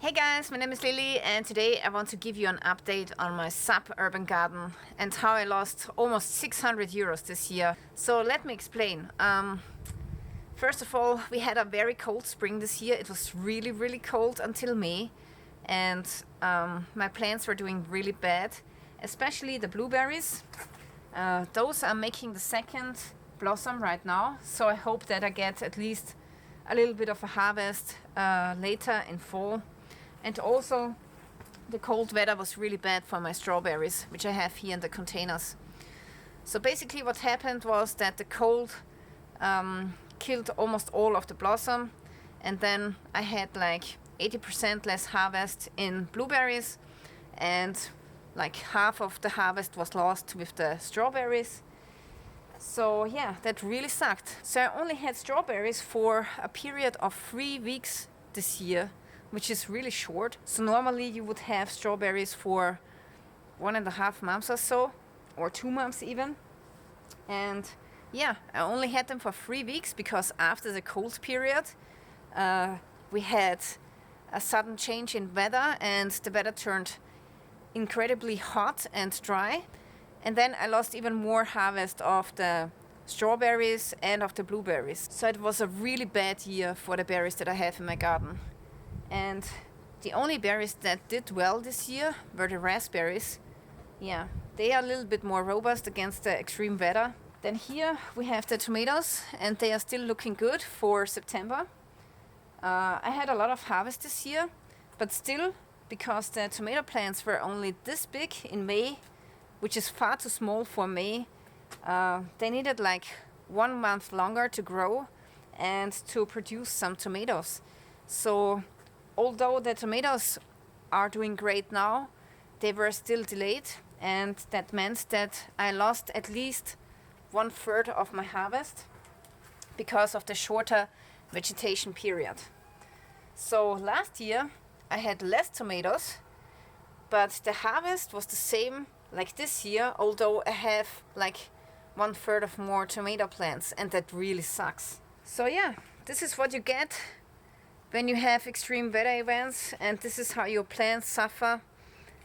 Hey guys, my name is Lilly and today I want to give you an update on my sub-urban garden and how I lost almost 600 euros this year. So let me explain. First of all, we had a very cold spring this year. It was really cold until May, and my plants were doing really bad, especially the blueberries. Those are making the second blossom right now, so I hope that I get at least a little bit of a harvest later in fall. And also, the cold weather was really bad for my strawberries, which I have here in the containers. So basically what happened was that the cold killed almost all of the blossom, and then I had like 80% less harvest in blueberries, and like half of the harvest was lost with the strawberries. So yeah, that really sucked. So I only had strawberries for a period of 3 weeks this year, which is really short. So normally you would have strawberries for 1.5 months or so, or 2 months even. And yeah, I only had them for 3 weeks because after the cold period, we had a sudden change in weather and the weather turned incredibly hot and dry. And then I lost even more harvest of the strawberries and of the blueberries. So it was a really bad year for the berries that I have in my garden. And the only berries that did well this year were the raspberries. Yeah, they are a little bit more robust against the extreme weather. Then here we have the tomatoes, and they are still looking good for September. I had a lot of harvest this year, but still, because the tomato plants were only this big in May, which is far too small for May, they needed like 1 month longer to grow and to produce some tomatoes. So although the tomatoes are doing great now, they were still delayed, and that meant that I lost at least 1/3 of my harvest because of the shorter vegetation period. So last year I had less tomatoes, but the harvest was the same like this year, although I have like 1/3 of more tomato plants, and that really sucks. So yeah, this is what you get when you have extreme weather events, and this is how your plants suffer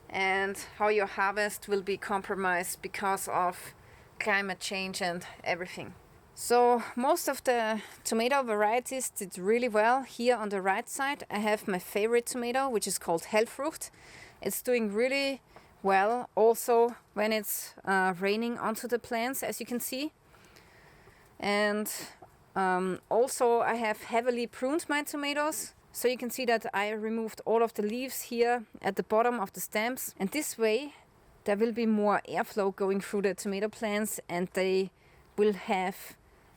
and how your harvest will be compromised because of climate change and everything. So most of the tomato varieties did really well. Here on the right side I have my favorite tomato, which is called Hellfrucht. It's doing really well also when it's raining onto the plants, as you can see. And also I have heavily pruned my tomatoes, so you can see that I removed all of the leaves here at the bottom of the stems, and this way there will be more airflow going through the tomato plants and they will have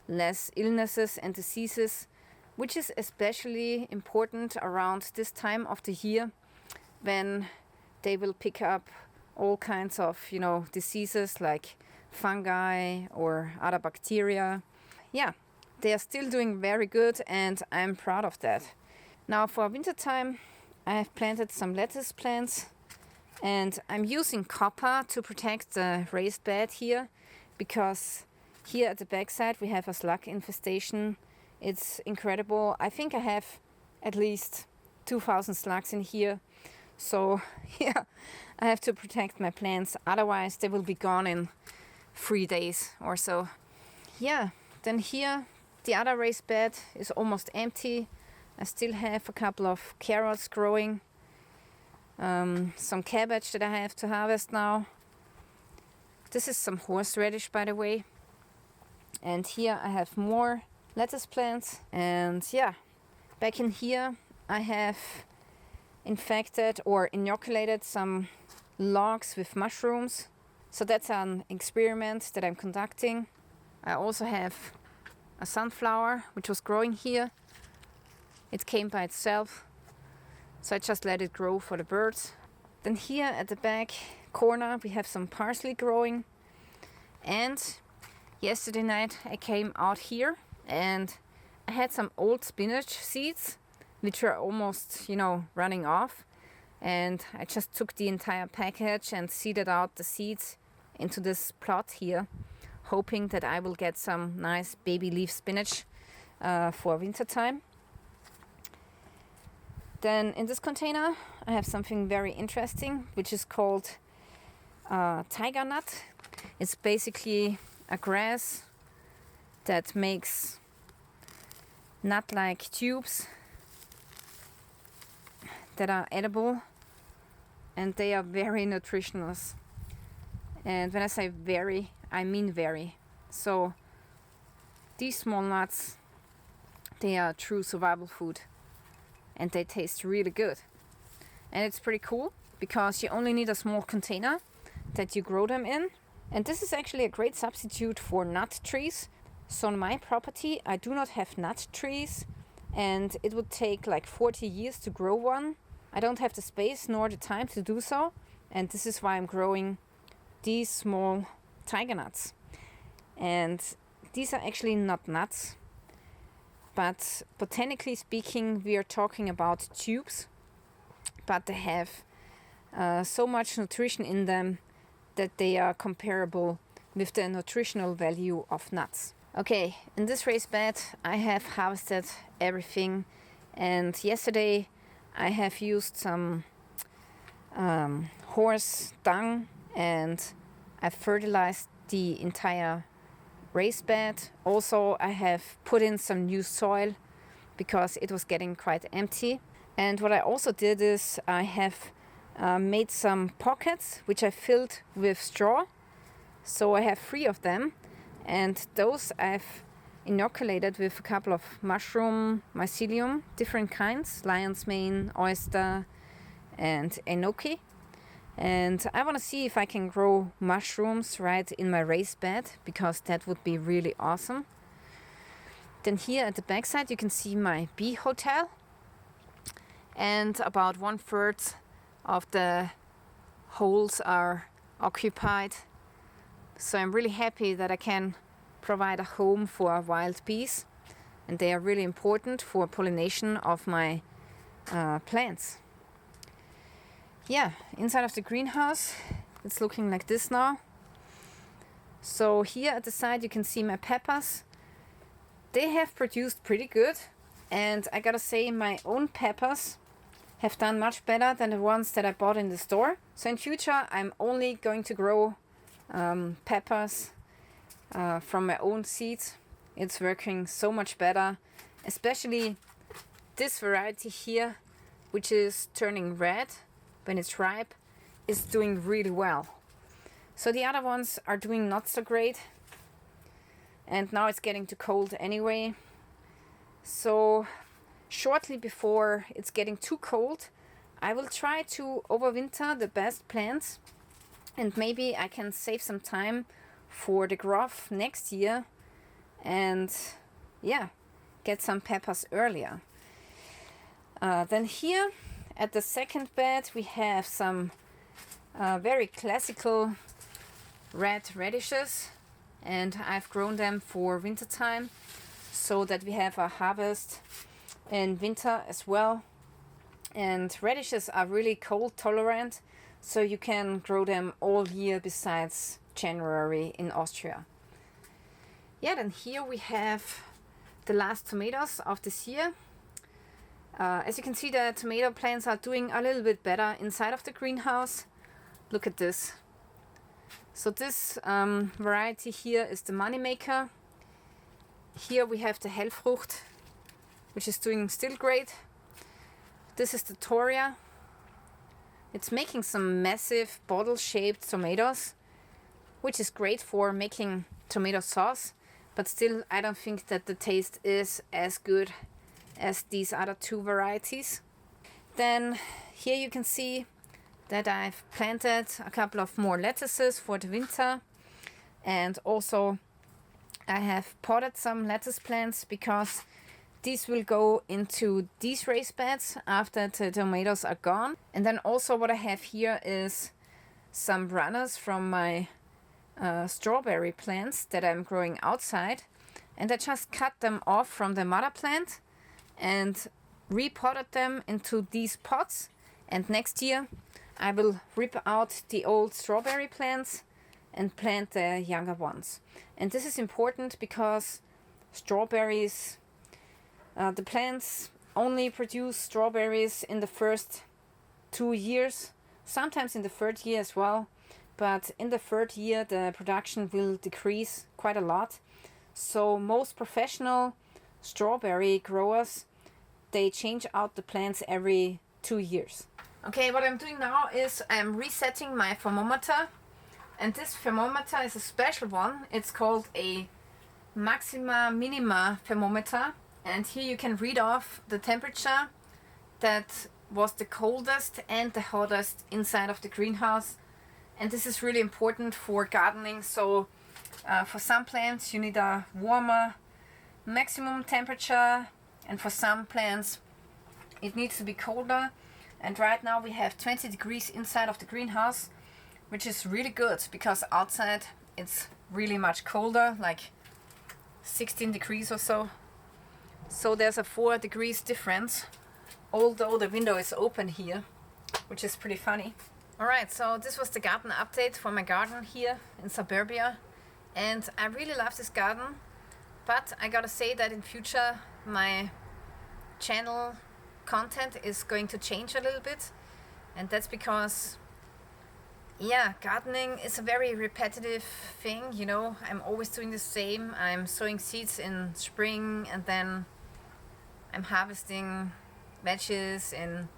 less illnesses and diseases, which is especially important around this time of the year when they will pick up all kinds of, diseases like fungi or other bacteria. Yeah, they are still doing very good, and I'm proud of that. Now for wintertime, I have planted some lettuce plants, and I'm using copper to protect the raised bed here, because here at the backside we have a slug infestation. It's incredible. I think I have at least 2,000 slugs in here. So yeah, I have to protect my plants, otherwise they will be gone in 3 days or so. Yeah, then here the other raised bed is almost empty. I still have a couple of carrots growing, some cabbage that I have to harvest now. This is some horseradish, by the way. And here I have more lettuce plants. And yeah, back in here I have infected or inoculated some logs with mushrooms. So that's an experiment that I'm conducting. I also have a sunflower which was growing here. It came by itself, so I just let it grow for the birds. Then here at the back corner we have some parsley growing. And yesterday night I came out here and I had some old spinach seeds which were almost, running off. And I just took the entire package and seeded out the seeds into this plot here, hoping that I will get some nice baby leaf spinach for winter time. Then in this container I have something very interesting, which is called Tigernut. It's basically a grass that makes nut-like tubes that are edible, and they are very nutritious. And when I say very, I mean very. So these small nuts, they are true survival food, and they taste really good. And it's pretty cool because you only need a small container that you grow them in. And this is actually a great substitute for nut trees. So on my property I do not have nut trees, and it would take like 40 years to grow one. I don't have the space nor the time to do so, and this is why I'm growing these small tiger nuts. And these are actually not nuts, but botanically speaking we are talking about tubes, but they have so much nutrition in them that they are comparable with the nutritional value of nuts. Okay, in this raised bed I have harvested everything, and yesterday I have used some horse dung, and I fertilized the entire raised bed. Also I have put in some new soil because it was getting quite empty. And what I also did is I have made some pockets which I filled with straw. So I have 3 of them, and those I've inoculated with a couple of mushroom mycelium, different kinds, lion's mane, oyster and enoki. And I want to see if I can grow mushrooms right in my raised bed, because that would be really awesome. Then here at the back side you can see my bee hotel, and about 1/3 of the holes are occupied. So I'm really happy that I can provide a home for wild bees, and they are really important for pollination of my plants. Yeah, inside of the greenhouse it's looking like this now. So here at the side you can see my peppers. They have produced pretty good, and I gotta say my own peppers have done much better than the ones that I bought in the store. So in future I'm only going to grow peppers from my own seeds. It's working so much better, especially this variety here, which is turning red when it's ripe, is doing really well. So the other ones are doing not so great, and now it's getting too cold anyway. So shortly before it's getting too cold, I will try to overwinter the best plants, and maybe I can save some time for the growth next year and yeah, get some peppers earlier. Then here at the second bed we have some very classical red radishes, and I've grown them for winter time so that we have a harvest in winter as well. And radishes are really cold tolerant, so you can grow them all year besides January in Austria. Yeah, then here we have the last tomatoes of this year. As you can see, the tomato plants are doing a little bit better inside of the greenhouse. Look at this. So this variety here is the moneymaker. Here we have the Hellfrucht, which is doing still great. This is the Toria. It's making some massive bottle-shaped tomatoes, which is great for making tomato sauce, but still I don't think that the taste is as good as these other 2 varieties. Then here you can see that I've planted a couple of more lettuces for the winter, and also I have potted some lettuce plants because these will go into these raised beds after the tomatoes are gone. And then also what I have here is some runners from my strawberry plants that I'm growing outside, and I just cut them off from the mother plant and repotted them into these pots, and next year I will rip out the old strawberry plants and plant the younger ones. And this is important because strawberries, the plants only produce strawberries in the first 2 years, sometimes in the third year as well, but in the third year the production will decrease quite a lot. So most professional strawberry growers, they change out the plants every 2 years. Okay, what I'm doing now is I'm resetting my thermometer, and this thermometer is a special one. It's called a Maxima Minima thermometer, and here you can read off the temperature that was the coldest and the hottest inside of the greenhouse. And this is really important for gardening. So for some plants you need a warmer maximum temperature, and for some plants it needs to be colder. And right now we have 20 degrees inside of the greenhouse, which is really good because outside it's really much colder, like 16 degrees or so. So there's a 4 degrees difference, although the window is open here, which is pretty funny. Alright, so this was the garden update for my garden here in suburbia, and I really love this garden, but I gotta say that in future my channel content is going to change a little bit, and that's because, yeah, gardening is a very repetitive thing, you know. I'm always doing the same. I'm sowing seeds in spring, and then I'm harvesting veggies in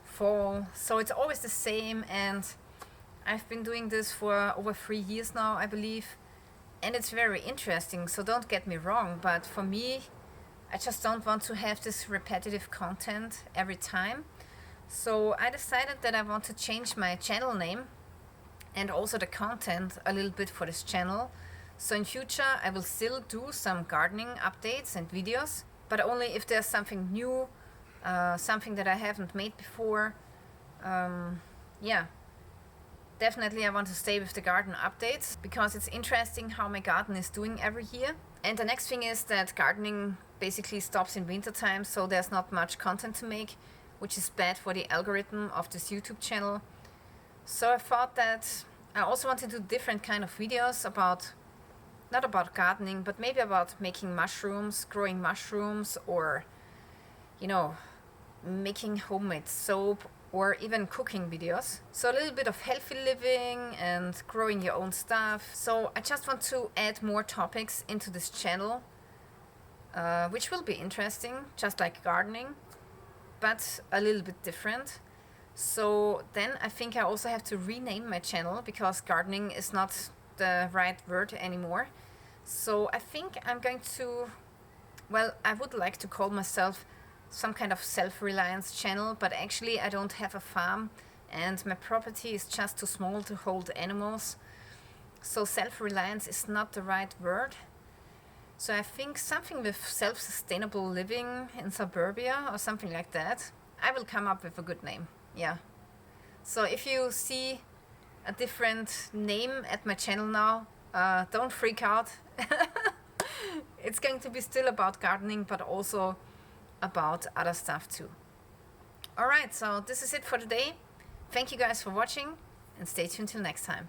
fall, so it's always the same, and I've been doing this for over 3 years now, I believe, and it's very interesting, so don't get me wrong, but for me, I just don't want to have this repetitive content every time. So I decided that I want to change my channel name and also the content a little bit for this channel. So in future I will still do some gardening updates and videos, but only if there's something new, something that I haven't made before. Yeah, definitely I want to stay with the garden updates because it's interesting how my garden is doing every year. And the next thing is that gardening basically stops in winter time, so there's not much content to make, which is bad for the algorithm of this YouTube channel. So I thought that I also want to do different kind of videos about, not about gardening, but maybe about making mushrooms, growing mushrooms, or, you know, making homemade soap, or even cooking videos. So a little bit of healthy living and growing your own stuff. So I just want to add more topics into this channel, which will be interesting, just like gardening, but a little bit different. So then I think I also have to rename my channel because gardening is not the right word anymore. So I think I'm going to, well, I would like to call myself some kind of self-reliance channel, but actually I don't have a farm and my property is just too small to hold animals. So self-reliance is not the right word. So I think something with self-sustainable living in suburbia or something like that. I will come up with a good name, yeah. So if you see a different name at my channel now, don't freak out. It's going to be still about gardening, but also about other stuff too. Alright, so this is it for today. Thank you guys for watching, and stay tuned till next time.